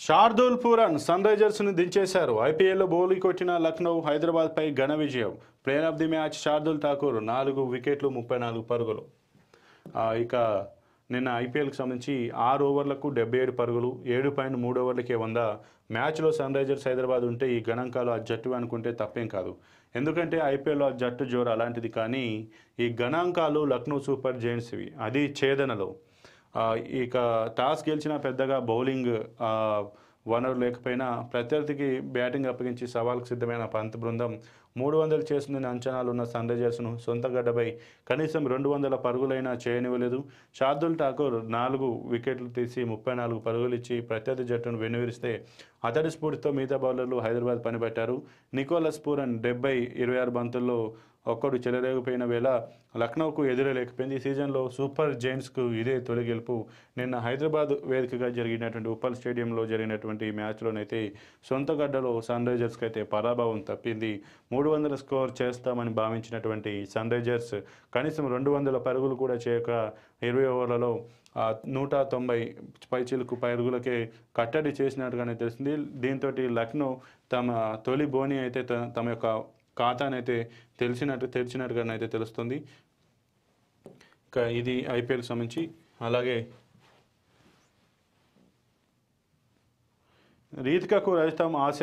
Shardul Pooran సన్ రైజర్స్ను దించేశారు. ఐపీఎల్లో బౌలీ కొట్టిన లక్నో హైదరాబాద్పై ఘన విజయం. Player of the match Shardul Thakur 4 వికెట్లు 34 పరుగులు. ఇక నిన్న ఐపీఎల్కి సంబంధించి 6 ఓవర్లకు 77 పరుగులు, 7.3 ఓవర్లకే 100. మ్యాచ్లో సన్ రైజర్స్ హైదరాబాద్ ఉంటే ఈ గణాంకాలు ఆ జట్టు అనుకుంటే తప్పేం కాదు. ఎందుకంటే ఐపీఎల్లో ఆ జట్టు జోరు అలాంటిది. కానీ ఈ గణాంకాలు లక్నో సూపర్ జైంట్స్వి, అది ఛేదనలో. ఇక టాస్ గెలిచిన పెద్దగా బౌలింగ్ వనరు లేకపోయినా ప్రత్యర్థికి బ్యాటింగ్ అప్పగించి సవాల్కు సిద్ధమైన పంత్ బృందం 300 చేస్తుందని అంచనాలున్న సన్ రైజర్స్ను సొంత గడ్డపై కనీసం 200 పరుగులైనా చేయనివ్వలేదు. శార్దూల్ ఠాకూర్ 4 వికెట్లు తీసి 34 పరుగులిచ్చి ప్రత్యర్థి జట్టును వెనువిరిస్తే అతడి స్ఫూర్తితో మిగతా బౌలర్లు హైదరాబాద్ పనిపెట్టారు. నికోలస్ పూరన్ 26 బంతుల్లో ఒక్కడు చెలరేగిపోయిన వేళ లక్నోకు ఎదురలేకపోయింది. ఈ సీజన్లో సూపర్ జైంట్స్కు ఇదే తొలి గెలుపు. నిన్న హైదరాబాద్ వేదికగా జరిగినటువంటి ఉప్పల్ స్టేడియంలో జరిగినటువంటి మ్యాచ్లోనైతే సొంత గడ్డలో సన్ రైజర్స్కి అయితే పరాభవం తప్పింది. 300 స్కోర్ చేస్తామని భావించినటువంటి సన్ రైజర్స్ కనీసం 200 పరుగులు కూడా చేయక 20 ఓవర్లలో 190 పైచిలుకు పరుగులకే కట్టడి చేసినట్టుగానే తెలిసింది. దీంతో లక్నో తమ తొలి బోని అయితే తమ యొక్క ఖాతానైతే తెరిచినట్టుగానైతే తెలుస్తుంది. ఇక ఇది ఐపీఎల్కి సంబంధించి. అలాగే రీతికకు రజితం ఆశ